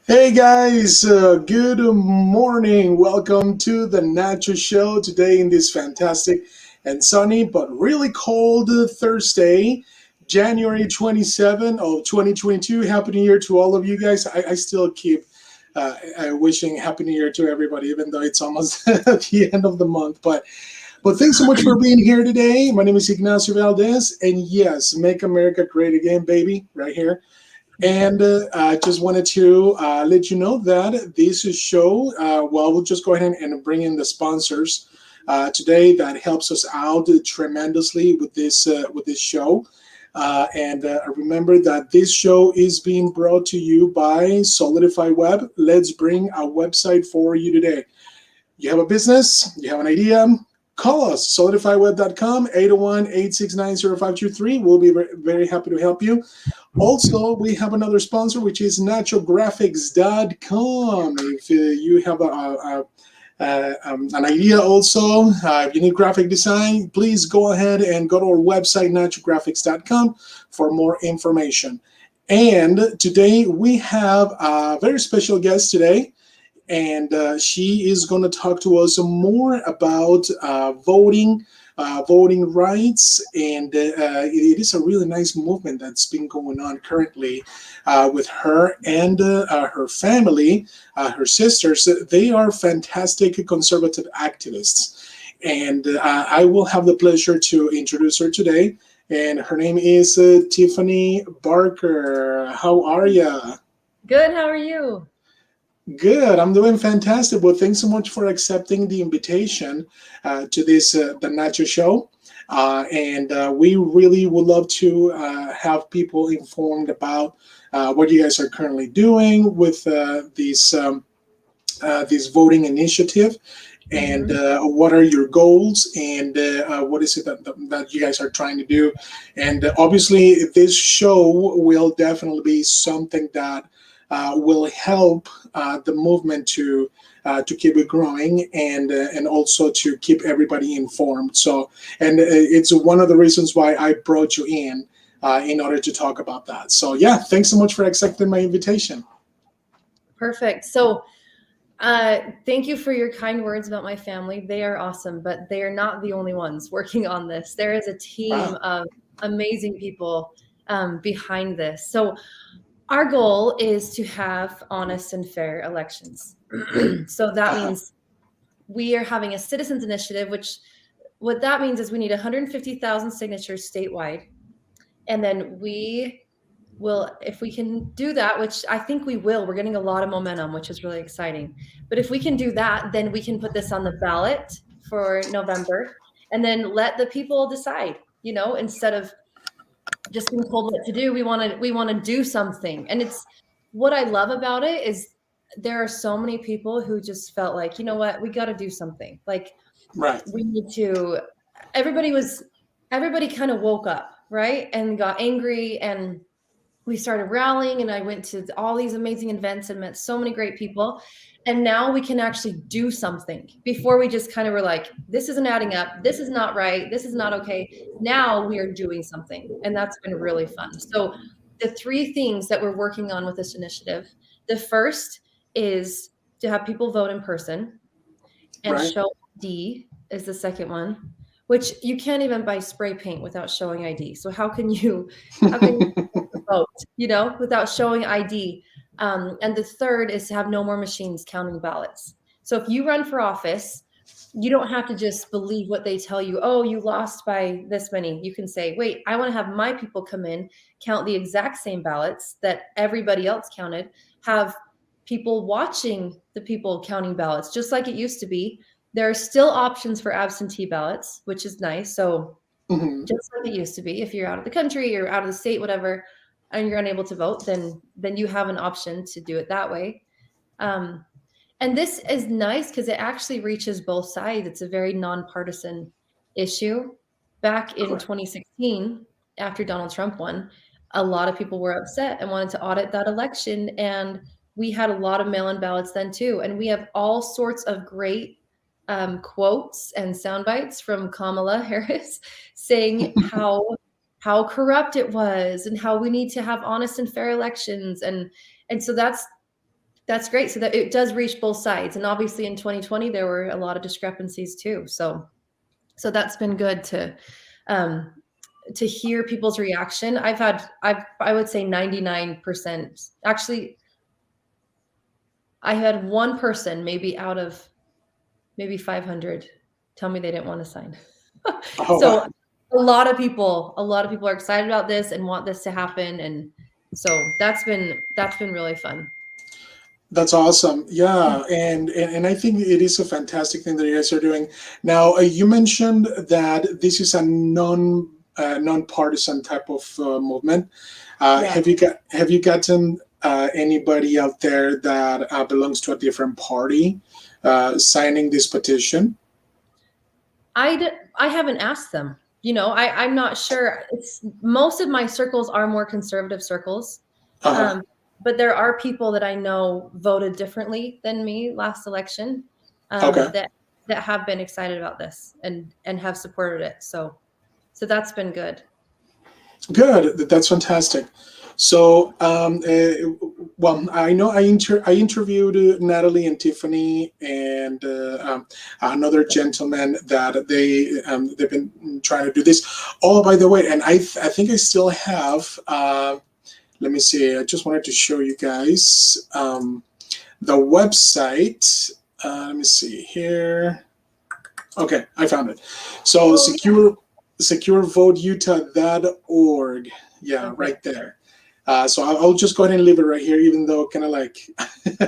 Hey guys, good morning. Welcome to the Nacho Show today in this fantastic and sunny but really cold Thursday, January 27 of 2022. Happy New Year to all of you guys. I still keep wishing Happy New Year to everybody, even though it's almost at the end of the month. But thanks so much for being here today. My name is Ignacio Valdez, and yes, make America great again, baby, right here. And I just wanted to let you know that this show, we'll just go ahead and bring in the sponsors today that helps us out tremendously with this show. And remember that this show is being brought to you by Solidify Web. Let's bring a website for you today. You have a business, you have an idea, call us, solidifyweb.com, 801-869-0523. We'll be very happy to help you. Also, we have another sponsor, which is naturographics.com. If you have an idea also, if you need graphic design, please go ahead and go to our website, naturographics.com, for more information. And today we have a very special guest today, and she is going to talk to us more about voting rights, and it is a really nice movement that's been going on currently with her and her family, her sisters. They are fantastic conservative activists, and I will have the pleasure to introduce her today. And her name is Tiffany Barker. How are you? Good. How are you? Good. I'm doing fantastic. Well, thanks so much for accepting the invitation to this the Nacho Show, and we really would love to have people informed about what you guys are currently doing with this voting initiative, and hmm what are your goals, and what is it that you guys are trying to do. And obviously, this show will definitely be something that will help the movement to keep it growing, and also to keep everybody informed. So, and it's one of the reasons why I brought you in order to talk about that. So, yeah, thanks so much for accepting my invitation. Perfect. So, thank you for your kind words about my family. They are awesome, but they are not the only ones working on this. There is a team Wow. of amazing people behind this. So, our goal is to have honest and fair elections. So, that Uh-huh. means we are having a citizens initiative, which what that means is we need 150,000 signatures statewide. And then we will, if we can do that, which I think we will, we're getting a lot of momentum, which is really exciting. But if we can do that, then we can put this on the ballot for November and then let the people decide, instead of just being told what to do, we want to do something. And it's what I love about it is there are so many people who just felt like, you know what, we got to do something. Like Right. we need to everybody was everybody kind of woke up, right? And got angry, and we started rallying, and I went to all these amazing events and met so many great people. And now we can actually do something. Before we just kind of were like, this isn't adding up, this is not right, this is not okay. Now we are doing something, and that's been really fun. So the three things that we're working on with this initiative, the first is to have people vote in person and Right. show ID is the second one, which you can't even buy spray paint without showing ID. So how can you vote, without showing ID? And the third is to have no more machines counting ballots. So if you run for office, you don't have to just believe what they tell you. Oh, you lost by this many. You can say, wait, I want to have my people come in, count the exact same ballots that everybody else counted, have people watching the people counting ballots, just like it used to be. There are still options for absentee ballots, which is nice. So Mhm. just like it used to be, if you're out of the country or out of the state, whatever, and you're unable to vote, then you have an option to do it that way. Um, and this is nice because it actually reaches both sides. It's a very nonpartisan issue. Back in Correct. 2016, after Donald Trump won, a lot of people were upset and wanted to audit that election. And we had a lot of mail in ballots then too. And we have all sorts of great quotes and sound bites from Kamala Harris saying how corrupt it was and how we need to have honest and fair elections. And so That's great. So that it does reach both sides. And obviously in 2020 there were a lot of discrepancies too. So that's been good um to hear people's reaction. I would say 99%. Actually, I had one person maybe out of maybe 500 tell me they didn't want to sign. Oh, So wow. a lot of people are excited about this and want this to happen, and so that's been really fun. That's awesome. Yeah, and I think it is a fantastic thing that you guys are doing. Now, you mentioned that this is a non-partisan type of movement. Yeah. Have you gotten anybody out there that belongs to a different party signing this petition? I haven't asked them. I'm not sure. It's most of my circles are more conservative circles. Uh-huh. Um, but there are people that I know voted differently than me last election, Okay. that have been excited about this and have supported it. So that's been good. Good. That's fantastic. So, well, I know I interviewed Natalie and Tiffany and another gentleman that they've been trying to do this. Oh, by the way, and I think I still have. Let me see. I just wanted to show you guys the website. Let me see here. Okay, I found it. So Oh yeah. securevoteutah.org. Yeah, Okay. right there. So I'll just go ahead and leave it right here, even though kind of like I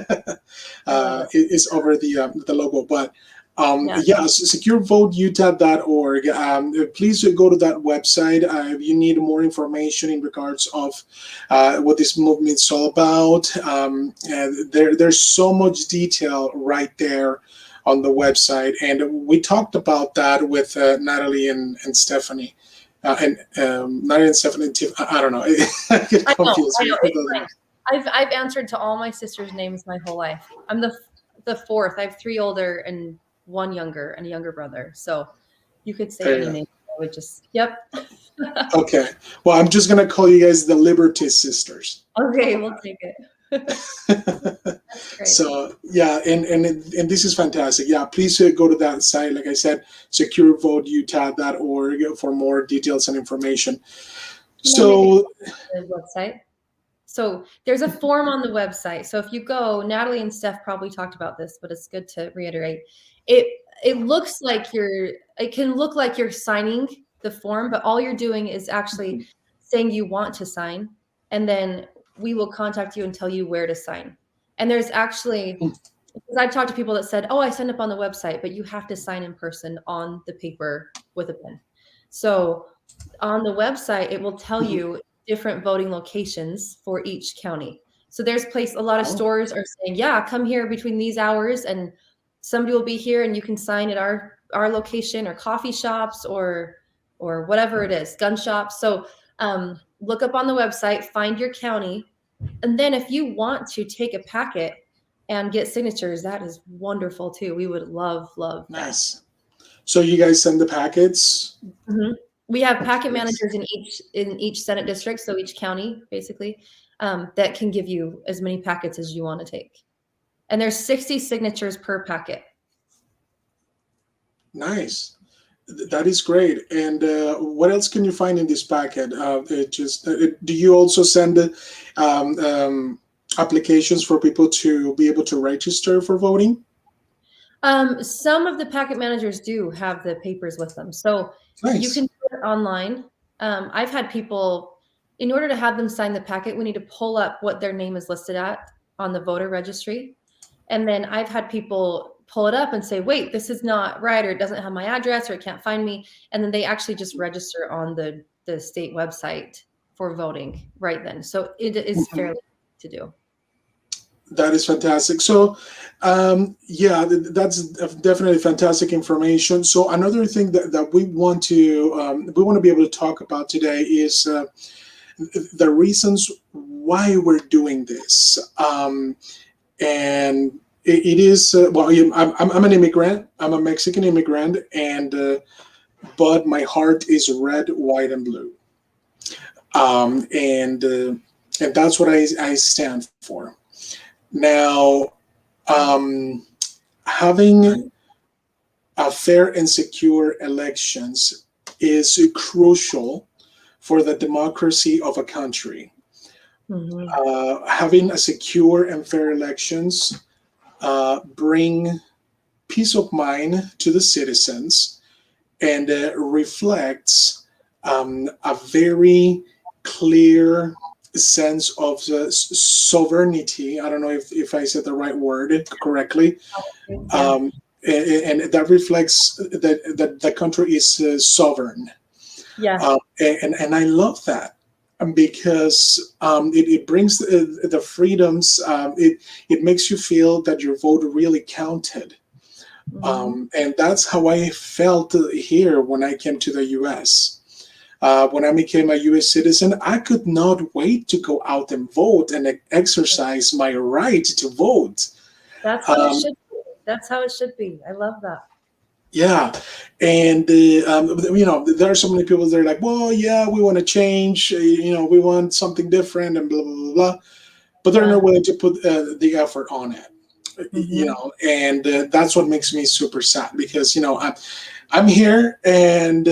love it. it's over the logo. But Yeah. yeah, securevoteutah.org. Please go to that website if you need more information in regards of what this movement is all about. And there's so much detail right there on the website, and we talked about that with Natalie and Stephanie. And Natalie and Stephanie and Tiff, I don't know. I get confused I know. with It's the fine. names. I've answered to all my sisters' names my whole life. I'm the fourth. I have three older and one younger and a younger brother. So you could say There you any go. name. I would just, yep. Okay. Well, I'm just gonna call you guys the Liberty Sisters. How Okay, about we'll take it. that? That's great. So yeah, and this is fantastic. Yeah, please go to that site. Like I said, securevoteutah.org for more details and information. Can I make a So comment on the website? So there's a form on the website. So if you go, Natalie and Steph probably talked about this, but it's good to reiterate. It it looks like it can look like you're signing the form, but all you're doing is actually saying you want to sign, and then we will contact you and tell you where to sign. And there's actually, because I've talked to people that said, "Oh, I signed up on the website, but you have to sign in person on the paper with a pen." So on the website, it will tell you different voting locations for each county. So a lot of oh, stores are saying, yeah, come here between these hours and somebody will be here and you can sign at our location, or coffee shops, or whatever it is, gun shops. So look up on the website, find your county, and then if you want to take a packet and get signatures, that is wonderful too. We would love that. nice. So you guys send the packets. Mhm. We have packet Yes. managers in each Senate district, so each county basically, that can give you as many packets as you want to take. And there's 60 signatures per packet. Nice. That is great. And what else can you find in this packet? Do you also send applications for people to be able to register for voting? Some of the packet managers do have the papers with them, so you can Nice. do it online. I've had people, in order to have them sign the packet, we need to pull up what their name is listed at on the voter registry. And then I've had people pull it up and say, wait, this is not right, or it doesn't have my address, or it can't find me. And then they actually just register on the state website for voting right then. So it is Mhm. fairly easy to do. That is fantastic. So, yeah, that's definitely fantastic information. So, another thing that we want to be able to talk about today is the reasons why we're doing this. And it is well, I'm an immigrant. I'm a Mexican immigrant, and but my heart is red, white, and blue. Um, and uh, and that's what I stand for. Now, um, having a fair and secure elections is crucial for the democracy of a country. Hmm. Having a secure and fair elections bring peace of mind to the citizens and reflects a very clear sense of sovereignty. I don't know if I said the right word correctly. Yeah. Um, and that reflects that the country is sovereign. Yeah. And I love that because it brings the freedoms. It makes you feel that your vote really counted. Hmm. And that's how I felt here when I came to the US. When I became a US citizen, I could not wait to go out and vote and exercise my right to vote. That's how it Um, should be. That's how it should be. I love that. yeah, and there are so many people that are like, well, yeah, we want to change, we want something different, and blah blah blah blah. But they're not Yeah. willing to put the effort on it, Hmm. and that's what makes me super sad because I'm here and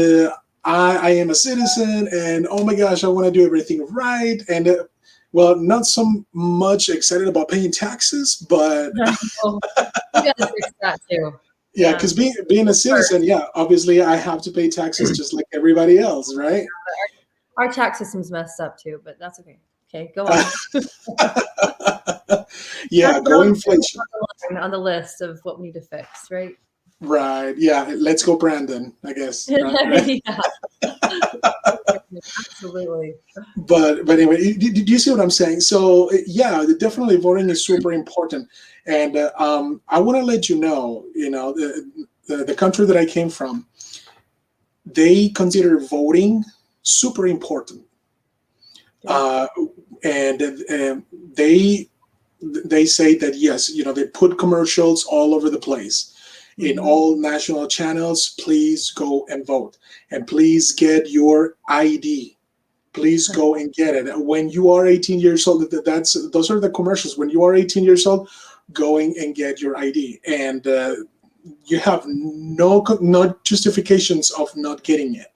I am a citizen, and oh my gosh, I want to do everything right, and well, not so much excited about paying taxes, but Oh, you got to fix that too. yeah, Yeah. because being a citizen, First, yeah, obviously I have to pay taxes just like everybody else, right? our tax system's messed up too, but that's okay. Okay, go on. Yeah, That's go on inflation. on the list of what we need to fix, right? Right. Yeah, let's go, Brandon, I guess. Right. Right. Yeah, absolutely. But anyway, do you see what I'm saying? So yeah, definitely voting is super important, and I want to let you know, the country that I came from, they consider voting super important, Good. uh, and they they say that yes, they put commercials all over the place in Hmm. all national channels. Please go and vote, and please get your ID. Please go and get it when you are 18 years old. Those are the commercials. When you are 18 years old, going and get your ID, and you have no justifications of not getting it.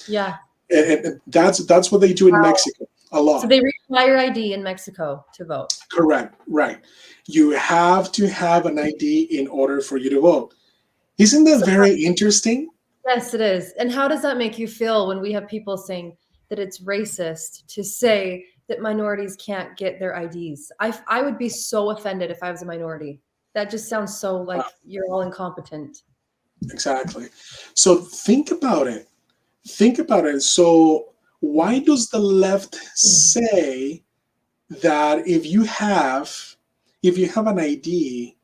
Yeah. And that's what they do in Wow. Mexico a So lot. they require ID in Mexico to vote. Correct, right. You have to have an ID in order for you to vote. Isn't that So very interesting? yes, it is. And how does that make you feel when we have people saying that it's racist to say that minorities can't get their IDs? I would be so offended if I was a minority. That just sounds so like you're all incompetent. Exactly. So think about it. Think about it. So why does the left say that if you have an ID,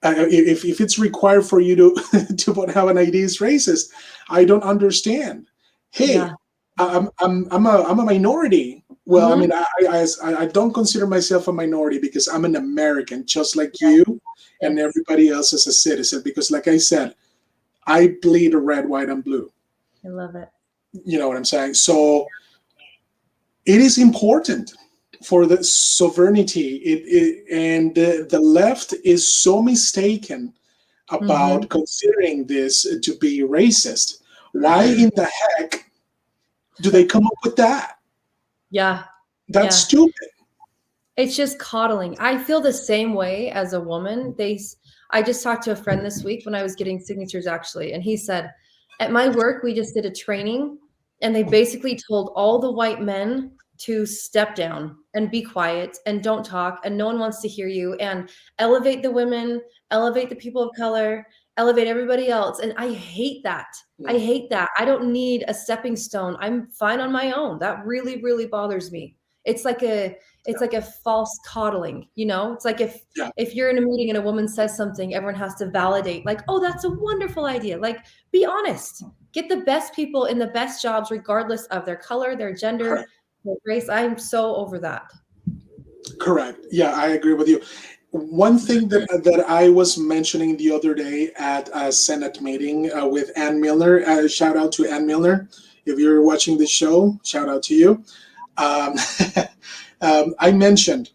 if it's required for you to to have an ID is racist? I don't understand. Hey, Yeah. I'm a minority. Well, I Hmm. mean, I don't consider myself a minority because I'm an American, just like you and Yes. everybody else is a citizen. Because, like I said, I bleed red, white, and blue. I love it. You know what I'm saying? So it is important for the sovereignty. And the left is so mistaken Hmm. about considering this to be racist. Why in the heck do they come up with that? Yeah. That's Yeah. stupid. It's just coddling. I feel the same way as a woman. I just talked to a friend this week when I was getting signatures actually, and he said, at my work, we just did a training and they basically told all the white men to step down and be quiet and don't talk and no one wants to hear you and elevate the women, elevate the people of color, elevate everybody else. And I hate that. I hate that. I don't need a stepping stone. I'm fine on my own. That really, really bothers me. It's like a it's like a false coddling, you know? It's like Yeah, if you're in a meeting and a woman says something, everyone has to validate, like, oh, that's a wonderful idea. Like, be honest. Get the best people in the best jobs, regardless of their color, their gender, correct. their race. I'm so over that. Correct. Yeah, I agree with you. One thing that I was mentioning the other day at a Senate meeting with Ann Milner. Shout out to Ann Milner. If you're watching this show, shout out to you. Um, I mentioned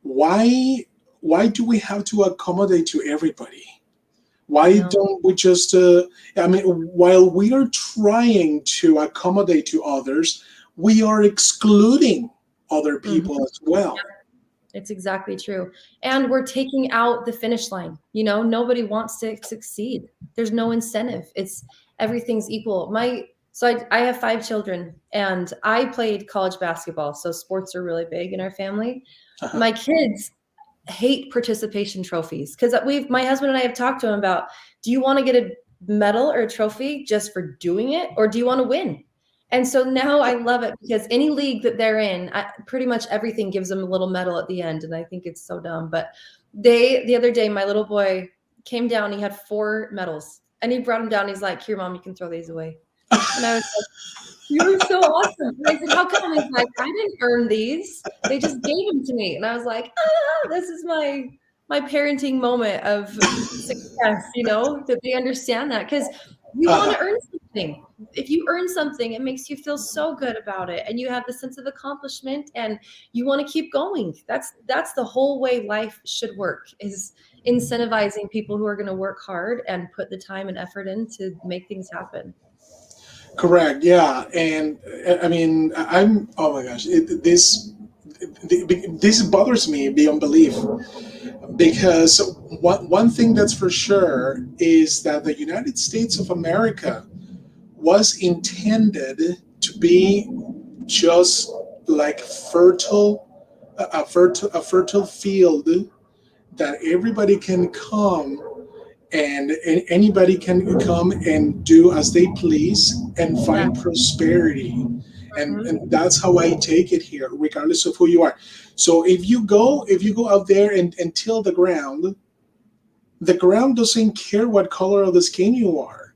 why. why do we have to accommodate to everybody? I Why know. don't we just, I mean, while we are trying to accommodate to others, we are excluding other people Mhm. as well. It's exactly true. And we're taking out the finish line. You know, nobody wants to succeed. There's no incentive. It's everything's equal. I have 5 children and I played college basketball. So sports are really big in our family. Uh-huh. My kids hate participation trophies because my husband and I have talked to him about, do you want to get a medal or a trophy just for doing it, or do you want to win? And so now I love it because any league that they're in, pretty much everything gives them a little medal at the end, and I think it's so dumb. But the other day, my little boy came down. He had 4 medals, and he brought them down. He's like, "Here, mom, you can throw these away." And I was like, "You were so awesome." And I said, "How come?" He's like, "I didn't earn these. They just gave them to me." And I was like, this is my parenting moment of success, that they understand that because you want Uh-huh. to earn something. If you earn something, it makes you feel so good about it, and you have the sense of accomplishment, and you want to keep going. That's the whole way life should work, is incentivizing people who are going to work hard and put the time and effort in to make things happen. Correct. Yeah. And I mean, I'm, oh my gosh, this bothers me beyond belief, because one thing that's for sure is that the United States of America was intended to be just like a fertile field that everybody can come, and anybody can come and do as they please and Yeah. find prosperity. And Mhm. that's how I take it here, regardless of who you are. So if you go out there and till the ground doesn't care what color of the skin you are.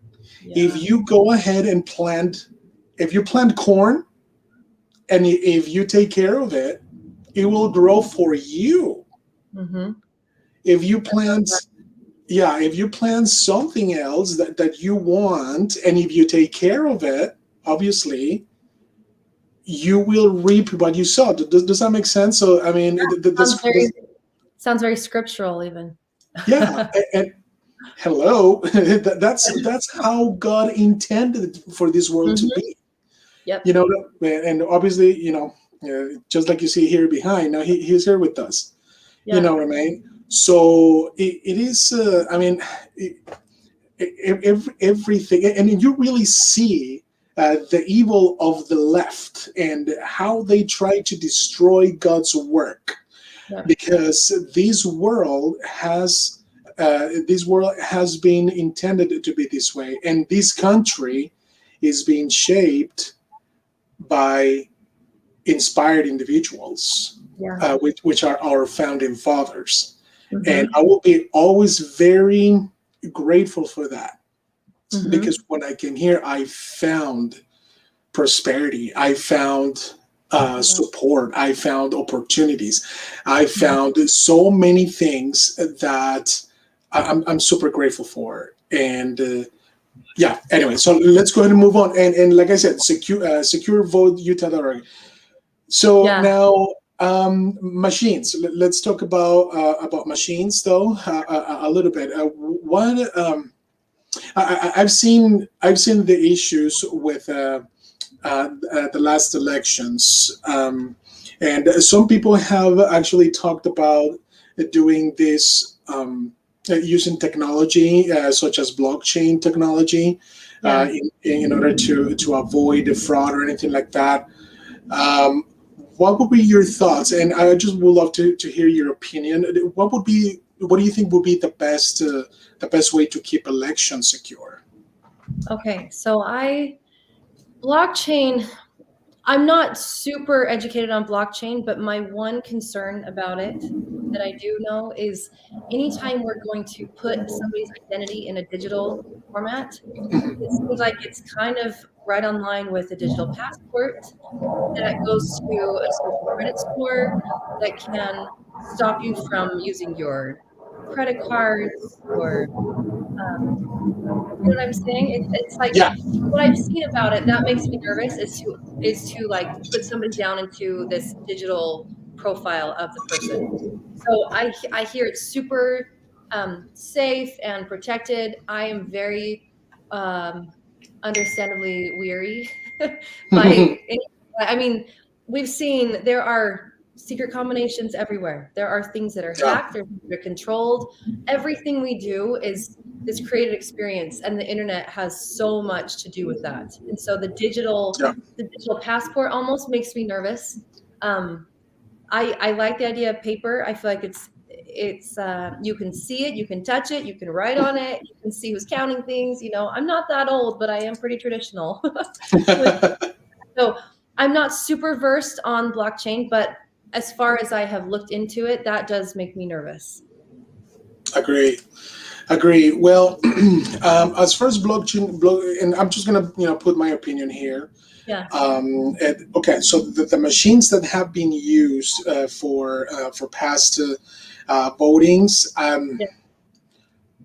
If Yeah. you go ahead and plant, if you plant corn, and if you take care of it, it will grow for you. Mhm. If you plant, yeah, if you plant something else that you want, and if you take care of it, obviously you will reap what you sow. Does that make sense? So I mean, Sounds very sounds very scriptural even. yeah, and hello, that's how God intended for this world to Mhm. be. Yep. You know, and obviously, just like you see here behind, now he's here with us. You Yeah. know what I mean? So it is. I mean, everything, and you really see the evil of the left and how they try to destroy God's work, Yep. because this world has been intended to be this way, and this country is being shaped by inspired individuals, Yeah. which are our founding fathers. And Mhm. I will be always very grateful for that, because Mhm. when I came here, I found prosperity. I found Yeah. support. I found opportunities. I Mhm. found so many things that I'm super grateful for. And yeah, anyway, so let's go ahead and move on. And like I said, securevoteutah.org. So Yeah. now, machines. Let's talk about machines, though, a little bit. What I've seen the issues with the last elections, and some people have actually talked about doing this, using technology, such as blockchain technology, Yeah. in order to avoid fraud or anything like that. Um, what would be your thoughts? And I just would love to hear your opinion. What do you think would be the best way to keep elections secure? Okay. So I blockchain, I'm not super educated on blockchain, but my one concern about it that I do know is anytime we're going to put somebody's identity in a digital format, it seems like it's kind of right on line with a digital passport that goes to a social credit score that can stop you from using your credit cards or, you know what I'm saying? It's like Yeah. what I've seen about it that makes me nervous is to like put somebody down into this digital profile of the person. So I hear it's super safe and protected. I am very um, understandably weary by. I mean, we've seen there are secret combinations everywhere. There are things that are Yeah, hacked. There's things that are controlled. Everything we do is this created experience, and the internet has so much to do with that. And so yeah. the digital passport almost makes me nervous. Um, I like the idea of paper. I feel like it's you can see it, you can touch it, you can write on it, you can see who's counting things. You know, I'm not that old, but I am pretty traditional with so I'm not super versed on blockchain, but as far as I have looked into it, that does make me nervous. Agree. Agree. Well, as far as and I'm just gonna put my opinion here. Yeah, Okay, so the machines that have been used for past votings, yeah,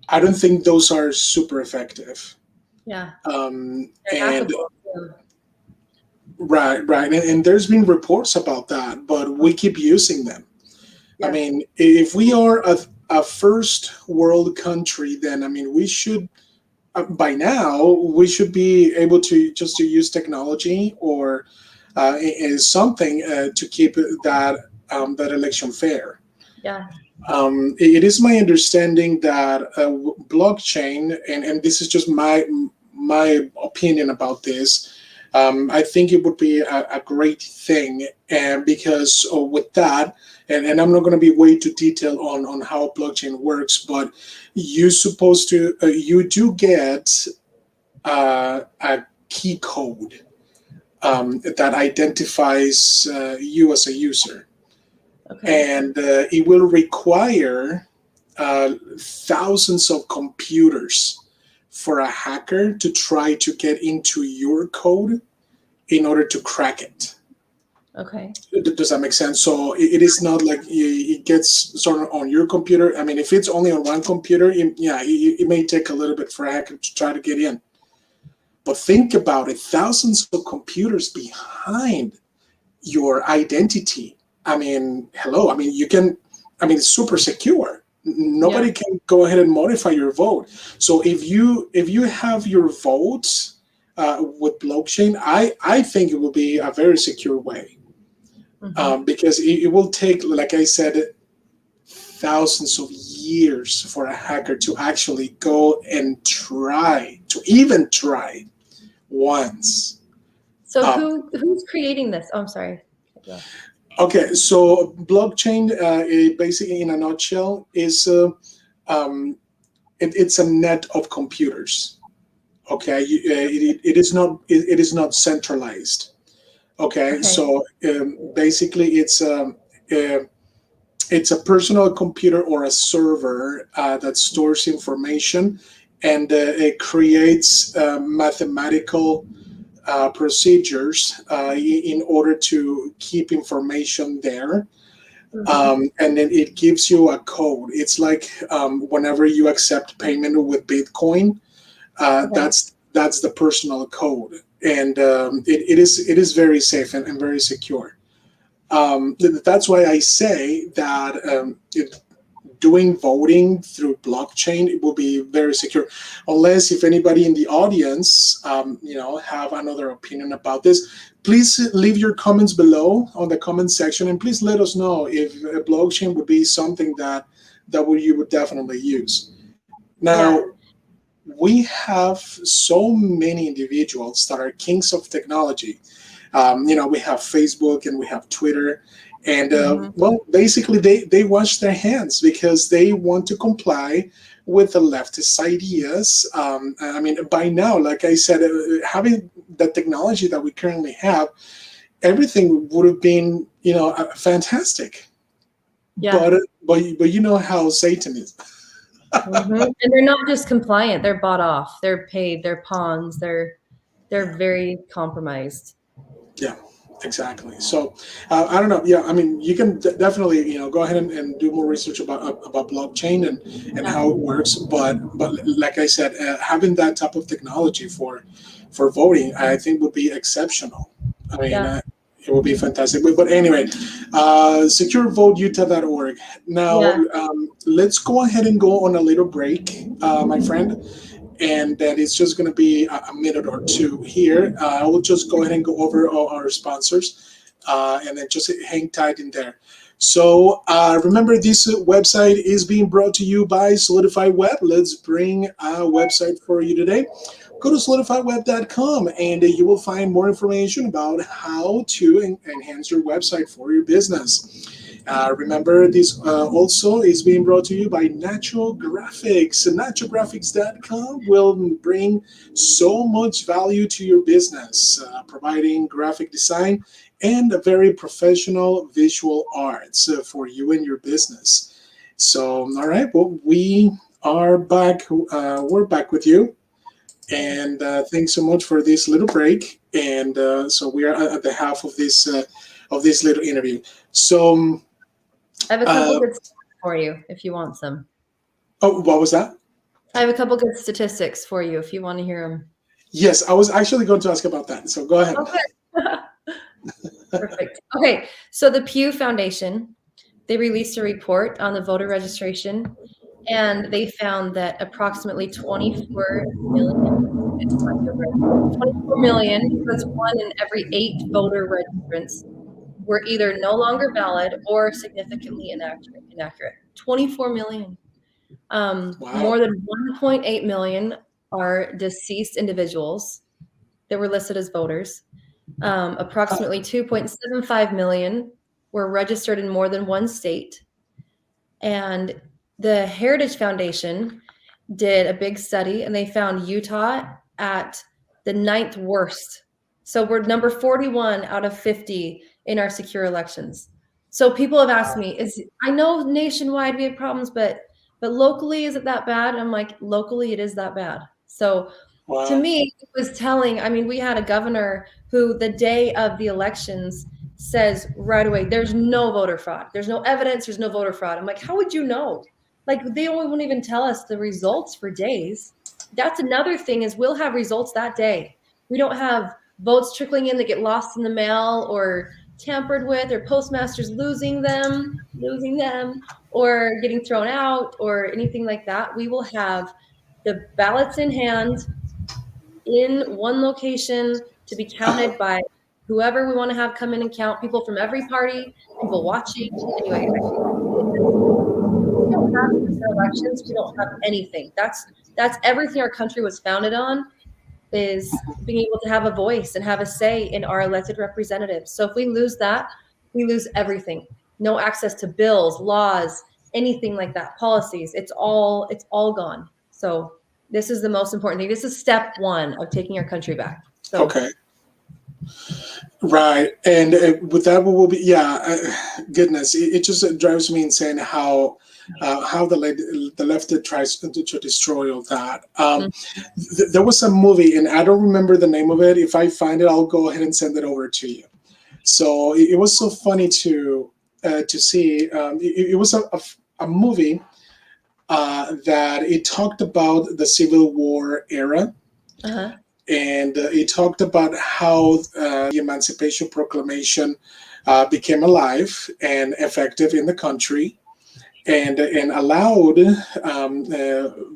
I don't think those are super effective. yeah. They're And hackable. Yeah, right, right, and there's been reports about that, but we keep using them. I yeah, mean, if we are a first world country, then I mean, we should by now we should be able to just to use technology or something to keep that election fair. yeah. It is my understanding that blockchain, and this is just my opinion about this. I think it would be a great thing, and because with that, and I'm not going to be way too detailed on how blockchain works, but you do get a key code that identifies you as a user, Okay, and it will require thousands of computers for a hacker to try to get into your code in order to crack it. okay. Does that make sense? So it is not like it gets sort of on your computer. I mean, if it's only on one computer, yeah, it may take a little bit for a hacker to try to get in. But think about it, thousands of computers behind your identity. I mean, hello. I mean, it's super secure. Yeah. Nobody can go ahead and modify your vote. So if you have your votes with blockchain, I think it will be a very secure way, Hmm. because it will take, like I said, thousands of years for a hacker to actually go and try once. So Um, who's creating this? Oh, I'm sorry. Cut you off. okay, so blockchain, basically in a nutshell, is um, it's a net of computers. Okay, it is not centralized. Okay, Okay. so basically it's a personal computer or a server that stores information, and it creates mathematical procedures in order to keep information there. Hmm. And then it gives you a code. It's like whenever you accept payment with Bitcoin, Okay. that's the personal code, and it is very safe and very secure. That's why I say that doing voting through blockchain will be very secure, unless if anybody in the audience have another opinion about this. Please leave your comments below on the comment section, and please let us know if a blockchain would be something that you would definitely use. Now, Yeah. we have so many individuals that are kings of technology. We have Facebook and we have Twitter, and Hmm. well, basically they wash their hands because they want to comply with the leftist ideas. I mean, by now, like I said, having the technology that we currently have, everything would have been fantastic. Yeah. But you know how Satan is. Hmm. And they're not just compliant, they're bought off, they're paid, they're pawns, they're Yeah. very compromised. Yeah, exactly. So I don't know. Yeah, I mean, you can definitely go ahead and do more research about blockchain and Yeah. how it works. But like I said, having that type of technology for voting, I think would be exceptional. I mean, Yeah. It will be fantastic. But anyway, securevoteutah.org. Now, Yeah. let's go ahead and go on a little break, my friend. And that is just going to be a minute or two here. I will just go ahead and go over all our sponsors, and then just hang tight in there. So remember, this website is being brought to you by Solidify Web. Let's bring a website for you today. Go to solidifyweb.com and you will find more information about how to enhance your website for your business. Remember, this also is being brought to you by Nacho Graphics. NachoGraphics.com will bring so much value to your business, providing graphic design and a very professional visual arts for you and your business. So, all right, well, we are back. We're back with you. And thanks so much for this little break. And so we are at the half of this little interview. So I have a couple good statistics for you if you want some. oh, what was that? I have a couple good statistics for you if you want to hear them. Yes, I was actually going to ask about that. So go ahead. Okay. Perfect. Okay, so the Pew Foundation, they released a report on the voter registration, and they found that approximately 24 million, 24 million, that's 1 in every 8 voter registrants, were either no longer valid or significantly inaccurate. 24 million. More Wow. than 1.8 million are deceased individuals that were listed as voters. Approximately 2.75 million were registered in more than one state. And the Heritage Foundation did a big study and they found Utah at the 9th worst. So we're number 41 out of 50 in our secure elections. So people have asked me, I know nationwide we have problems, but locally, is it that bad? And I'm like, locally, it is that bad. So to Wow. me, it was telling. I mean, we had a governor who the day of the elections says right away, there's no voter fraud. There's no evidence. There's no voter fraud. I'm like, how would you know? Like they won't even tell us the results for days. That's another thing is we'll have results that day. We don't have votes trickling in that get lost in the mail or tampered with or postmasters losing them, or getting thrown out or anything like that. We will have the ballots in hand in one location to be counted by whoever we want to have come in and count, people from every party, people watching. Anyway, I think we don't have elections, we don't have anything. That's everything our country was founded on, is being able to have a voice and have a say in our elected representatives. So if we lose that, we lose everything. No access to bills, laws, anything like that, policies. It's all gone. So this is the most important thing. This is step one of taking our country back. So Okay. Right. And with that, we will be, yeah, goodness, it just drives me insane how the left tries to destroy all that. There was a movie, and I don't remember the name of it. If I find it, I'll go ahead and send it over to you. So it was so funny to see. It was a movie that it talked about the Civil War era. uh-huh. And it talked about how the Emancipation Proclamation became alive and effective in the country, and allowed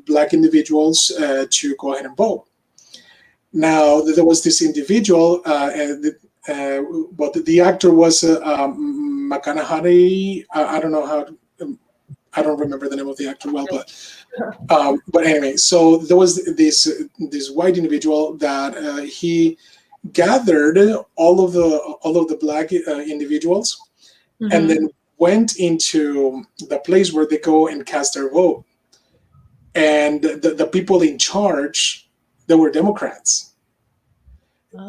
Black individuals to go ahead and vote. Now there was this individual, but the actor was McConaughey. I don't know how. I don't remember the name of the actor well, but anyway, so there was this white individual that he gathered all of the Black individuals, and then went into the place where they go and cast their vote, and the people in charge, they were Democrats.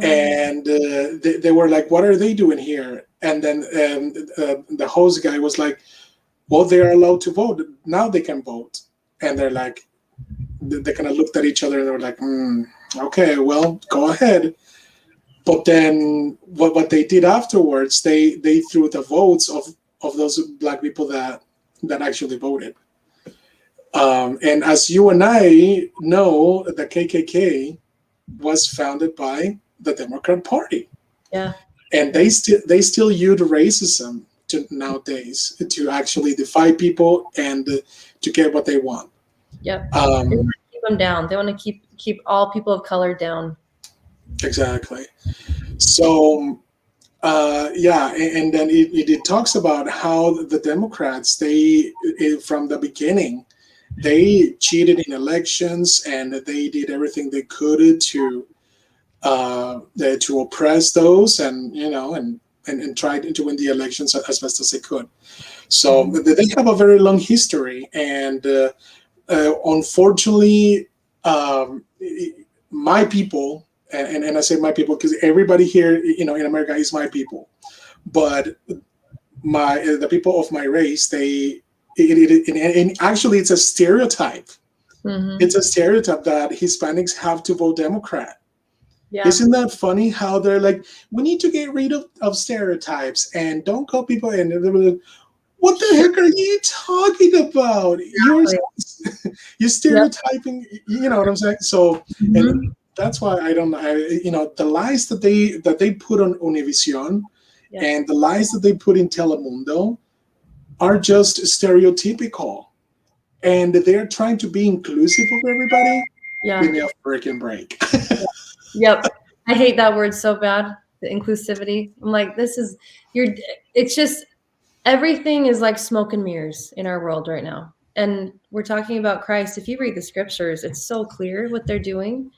And they were like, "What are they doing here?" And then the host guy was like, "Well, they are allowed to vote now. They can vote." And they're like, they kind of looked at each other and they were like, "Okay, well, go ahead." But then what they did afterwards, they threw the votes of those Black people that actually voted. And as you and I know, the KKK was founded by the Democrat Party. Yeah. and they still use racism to nowadays to actually defy people and to get what they want. Yep. They want Um, to keep them down. They want to keep all people of color down. exactly. So yeah, and then it talks about how the Democrats from the beginning they cheated in elections and they did everything they could to oppress those and and tried to win the elections as best as they could. So Mhm. they have a very long history, and unfortunately, my people, and I say my people because everybody here, in America is my people, but the people of my race, and actually, it's a stereotype. It's Mhm. a stereotype that Hispanics have to vote Democrat. Yeah. Isn't that funny how they're like, we need to get rid of stereotypes and don't call people in. And they're like, what the heck are you talking about? Exactly. You're Yep. stereotyping. You know what I'm saying? So, and Mhm. that's why I don't. The lies that they put on Univision Yep. and the lies that they put in Telemundo are just stereotypical, and they're trying to be inclusive of everybody. Give Yeah. me a freaking break. Yep. I hate that word so bad. The inclusivity. I'm like, this is you're. It's just everything is like smoke and mirrors in our world right now. And we're talking about Christ. If you read the scriptures, it's so clear what they're doing.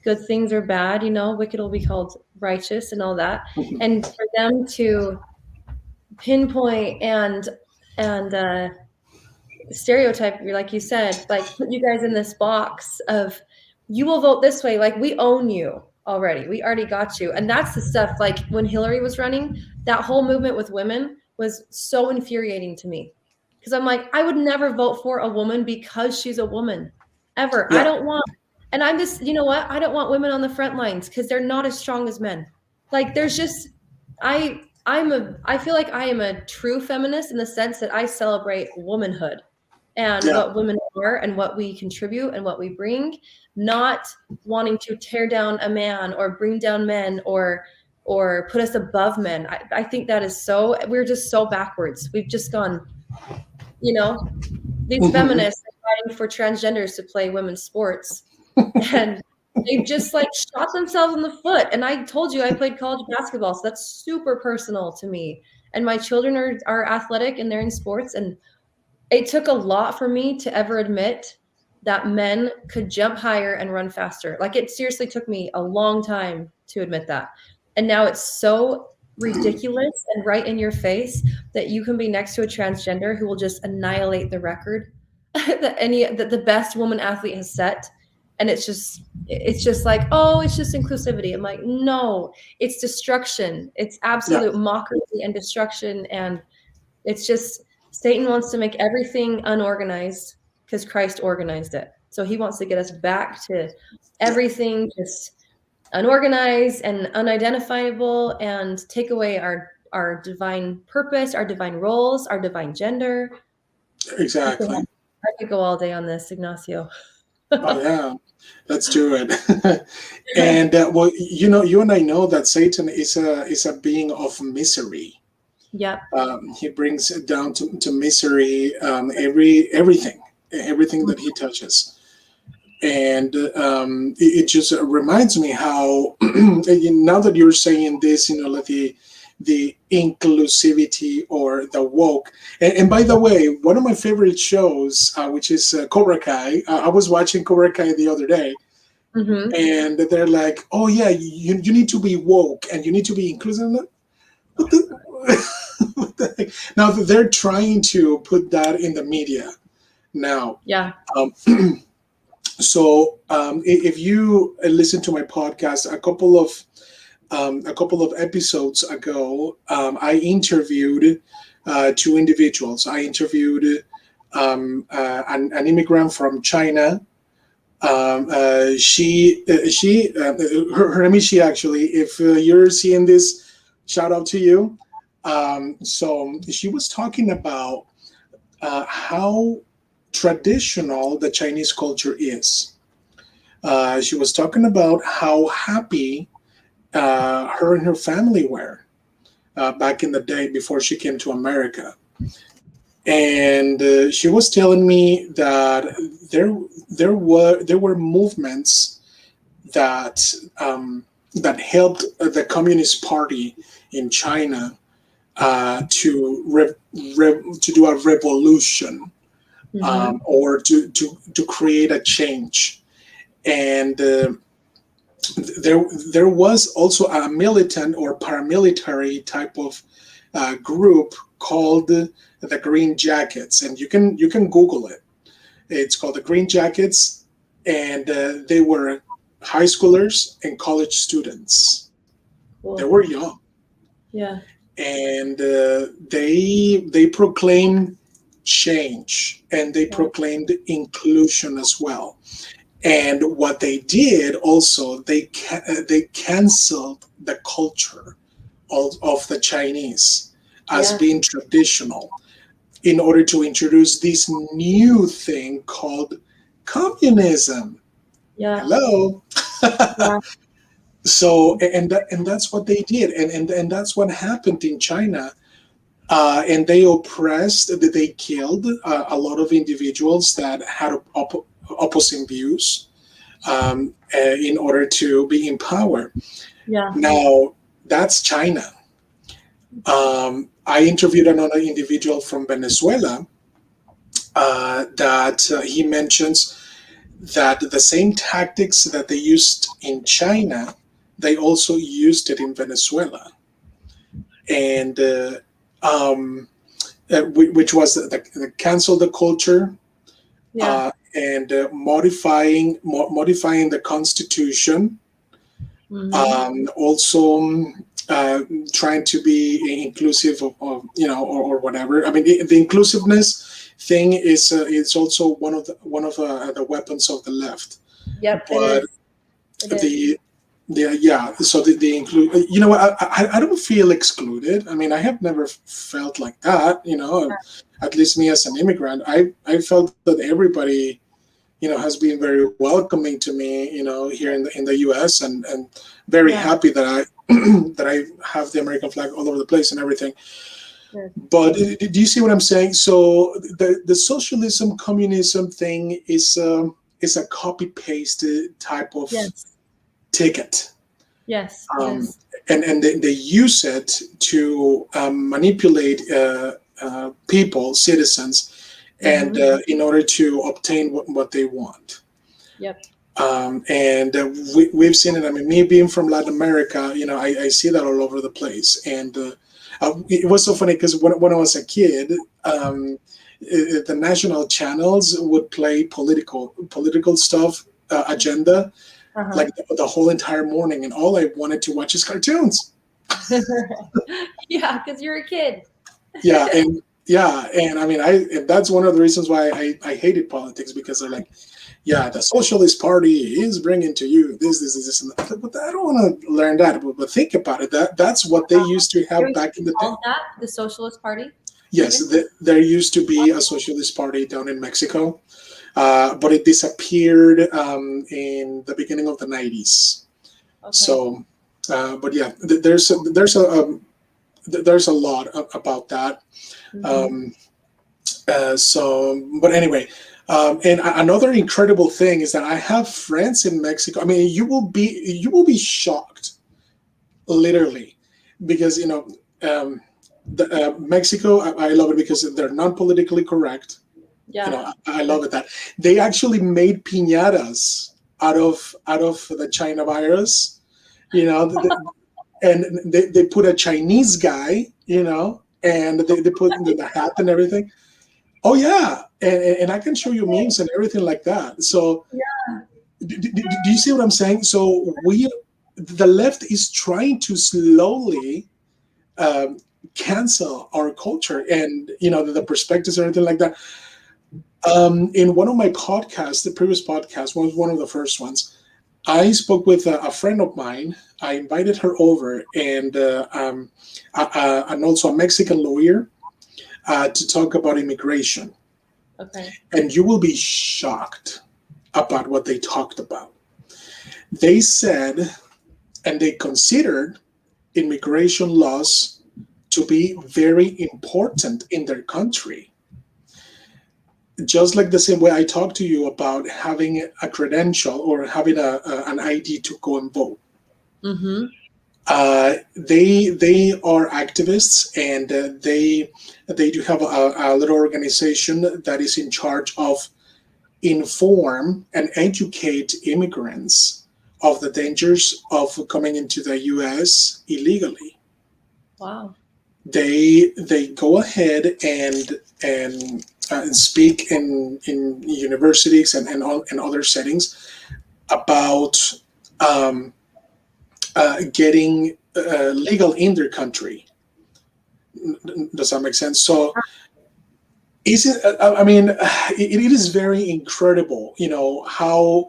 Good things are bad, wicked will be called righteous and all that. And for them to pinpoint and stereotype, like you said, like put you guys in this box of you will vote this way, like we own you already. We already got you. And that's the stuff like when Hillary was running, that whole movement with women was so infuriating to me. Because I'm like, I would never vote for a woman because she's a woman. Ever. I Yeah, don't want and I'm just, you know what? I don't want women on the front lines because they're not as strong as men. Like there's just I feel like I am a true feminist in the sense that I celebrate womanhood and yeah, what women are and what we contribute and what we bring, not wanting to tear down a man or bring down men or put us above men. I think that is we're just so backwards. We've just gone, you know, these hmm feminists are fighting for transgenders to play women's sports and they've just like shot themselves in the foot. And I told you I played college basketball, so that's super personal to me. And my children are athletic and they're in sports and it took a lot for me to ever admit that men could jump higher and run faster. Like it seriously took me a long time to admit that. And now it's so ridiculous and right in your face that you can be next to a transgender who will just annihilate the record that the best woman athlete has set. And it's just like, oh, it's just inclusivity. I'm like, no, it's destruction. It's yeah, absolute mockery and destruction. And it's just Satan wants to make everything unorganized because Christ organized it. So he wants to get us back to yeah. everything just unorganized and unidentifiable and take away our divine purpose, our divine roles, our divine gender. I could, Exactly. I could go all day on this, Ignacio. Oh yeah, let's do it. And well, you and I know that Satan is a being of misery. Yep. He brings it down to misery, everything that he touches. And it just reminds me how now that you're saying this, like the inclusivity or the woke. And by the way, one of my favorite shows, which is Cobra Kai. I was watching Cobra Kai the other day, Mm-hmm. and they're like, "Oh yeah, you need to be woke and you need to be inclusive." I'm like, what the? What the heck? Now they're trying to put that in the media now. Yeah. Um, so if you listen to my podcast a couple of episodes ago, I interviewed two individuals. I interviewed an immigrant from China. Her name is she actually. If you're seeing this, shout out to you. So she was talking about how traditional the Chinese culture is. She was talking about how happy her and her family were. back in the day before she came to America. And she was telling me that there were movements that that helped the Communist Party in China to do a revolution, Mm-hmm. or to create a change. And there there was also a militant or paramilitary type of group called the Green Jackets, and you can Google it. It's called the Green Jackets, and they were high schoolers and college students. They Cool. were young, Yeah. and they proclaimed change, and they Yeah. proclaimed inclusion as well. And what they did also, they canceled the culture of the Chinese as Yeah. being traditional in order to introduce this new thing called communism. Yeah. Hello. Yeah. So, and that's what they did, and that's what happened in China. And they oppressed, they killed a lot of individuals that had opposing views, in order to be in power. Yeah. Now, that's China. I interviewed another individual from Venezuela, that he mentions that the same tactics that they used in China, they also used it in Venezuela. And which was the cancel the culture, Yeah. and modifying the constitution, Mm-hmm. also uh, trying to be inclusive or whatever. I mean, the inclusiveness thing is also one of the weapons of the left. Yep. It But is. It is. the yeah, so they include, I don't feel excluded. I mean, I have never felt like that, at least me as an immigrant. I felt that everybody, has been very welcoming to me, here in the US, and very Yeah. happy that I that I have the American flag all over the place and everything. Good. But do you see what I'm saying? So the socialism communism thing is a copy paste type of Yes. ticket. Yes. It um, is. and they use it to manipulate people, citizens, and Mm-hmm. in order to obtain what they want. Yep. And we've seen it. I mean, me being from Latin America, I see that all over the place. And it was so funny because when I was a kid, the national channels would play political stuff, agenda, Uh-huh. like the whole entire morning, and all I wanted to watch is cartoons. Yeah, because you're a kid. Yeah, and I mean, and that's one of the reasons why I hated politics, because they're like, yeah, the Socialist Party is bringing to you this, and that. But I don't want to learn that. But think about it. That's what they used to There have used to back be in the day. called that, the Socialist Party, Yes, even. there used to be a Socialist Party down in Mexico, but it disappeared in the beginning of the 90s. Okay. So, but yeah, there's a lot about that. Mm-hmm. Um, but anyway, and another incredible thing is that I have friends in Mexico. I mean, you will be shocked, literally, because Mexico. I love it because they're non politically correct. Yeah. I love it that they actually made piñatas out of the China virus. You know, and they put a Chinese guy. And they put the hat and everything. Oh yeah, and I can show you memes and everything like that. So do you see what I'm saying? So the left is trying to slowly um, cancel our culture, and the perspectives and everything like that. In one of my podcasts, the previous podcast was one of the first ones. I spoke with a friend of mine. I invited her over, and also a Mexican lawyer, to talk about immigration. Okay. And you will be shocked about what they talked about. They said, and they considered immigration laws to be very important in their country. Just like the same way I talked to you about having a credential or having an ID to go and vote. Mm-hmm. They are activists, and they do have a little organization that is in charge of inform and educate immigrants of the dangers of coming into the U.S. illegally. Wow. They go ahead and speak in universities and other settings about um, getting legal in their country. Does that make sense? So, is it? I mean, it is very incredible, how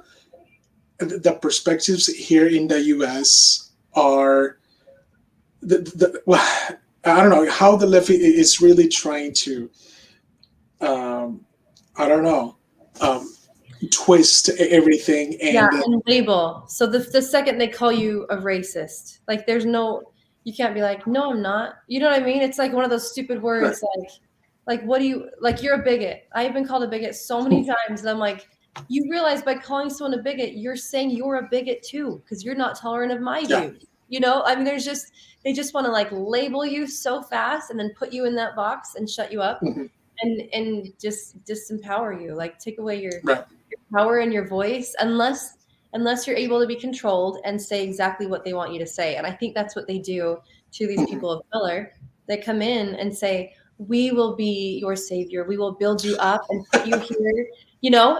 the perspectives here in the U.S. are well, I don't know how the left is really trying to, um, I don't know, um, twist everything Yeah, and and label. So the second they call you a racist, like there's no, you can't be like, no, I'm not. You know what I mean? It's like one of those stupid right. words, like what do you like? You're a bigot. I've been called a bigot so many times, and I'm like, you realize by calling someone a bigot, you're saying you're a bigot too, because you're not tolerant of my Yeah. views. You know, I mean, they just want to like label you so fast and then put you in that box and shut you up Mhm. and just disempower you, like take away Right. your power and your voice unless you're able to be controlled and say exactly what they want you to say. And I think that's what they do to these Mhm. people of color. They come in and say, we will be your savior, we will build you up and put you here,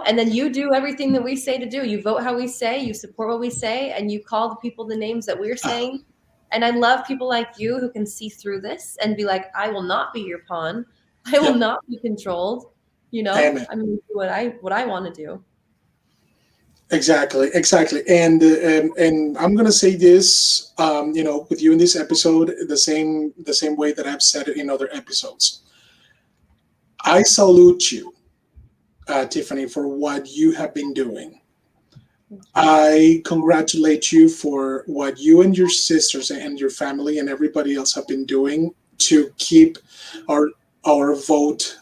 and then you do everything that we say to do. You vote how we say, you support what we say, and you call the people the names that we're Ah, saying. And I love people like you who can see through this and be like, I will not be your pawn. I will yep. not be controlled. Amen. I'm gonna do what I want to do. Exactly, exactly, and I'm gonna say this, with you in this episode, the same way that I've said it in other episodes. I salute you, Tiffany, for what you have been doing. Thank you. I congratulate you for what you and your sisters and your family and everybody else have been doing to keep our our vote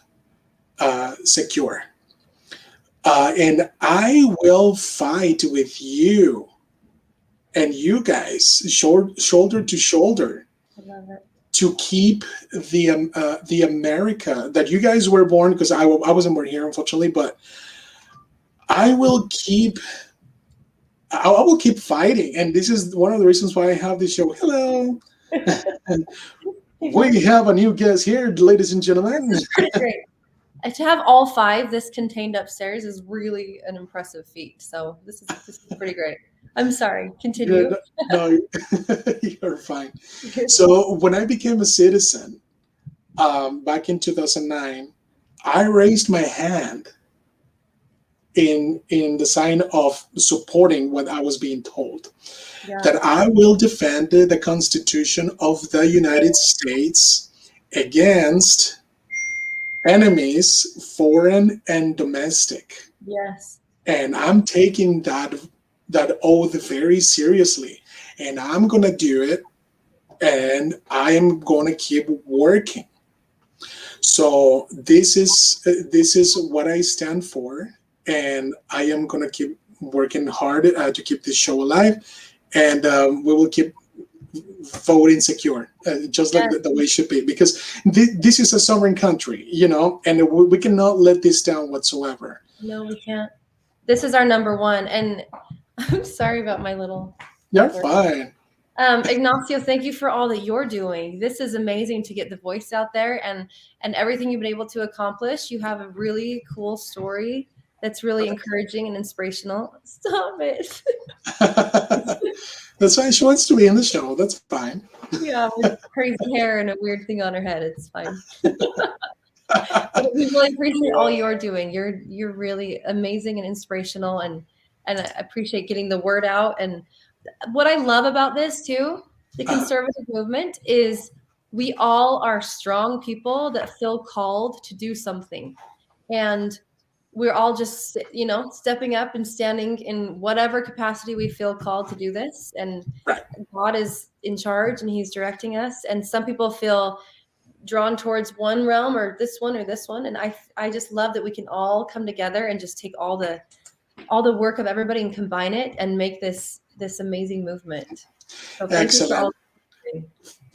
secure. And I will fight with you and you guys shoulder to shoulder I love it. to keep the America that you guys were born, because I wasn't born here, unfortunately, but I will keep I will keep fighting, and this is one of the reasons why I have this show. Hello, and we have a new guest here, ladies and This gentlemen. is pretty great. To have all five this contained upstairs is really an impressive feat. So this is pretty great. I'm sorry. Yeah, Continue. no, you're fine. So when I became a citizen, back in 2009, I raised my hand in the sign of supporting what I was being told, Yeah. that I will defend the Constitution of the United States against enemies, foreign and domestic. Yes. And I'm taking that oath very seriously, and I'm gonna do it, and I am gonna keep working. So this is what I stand for, and I am gonna keep working hard to keep this show alive, and we will keep voting secure, just like Yes. the way it should be, because this is a sovereign country, and we cannot let this down whatsoever. No, we can't. This is our number one. And I'm sorry about my little You're outburst. fine. Ignacio, thank you for all that you're doing. This is amazing to get the voice out there and everything you've been able to accomplish. You have a really cool story that's really encouraging and inspirational. Stop it. That's why she wants to be in the show. That's fine. Yeah, with crazy hair and a weird thing on her head. It's fine. But we really appreciate all you're doing. You're really amazing and inspirational, and I appreciate getting the word out. And what I love about this too, the Uh, conservative movement is we all are strong people that feel called to do something. And we're all just, stepping up and standing in whatever capacity we feel called to do this. And right. God is in charge and he's directing us. And some people feel drawn towards one realm or this one or this one. And I just love that we can all come together and just take all the work of everybody and combine it and make this amazing movement. So thank you for all. Excellent.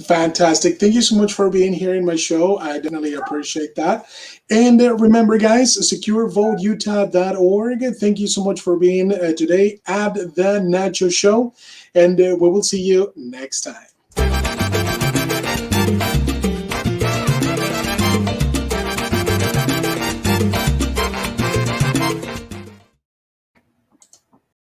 Fantastic. Thank you so much for being here in my show. I definitely appreciate that. And remember, guys, securevoteutah.org. Thank you so much for being today at the Nacho Show. And we will see you next time.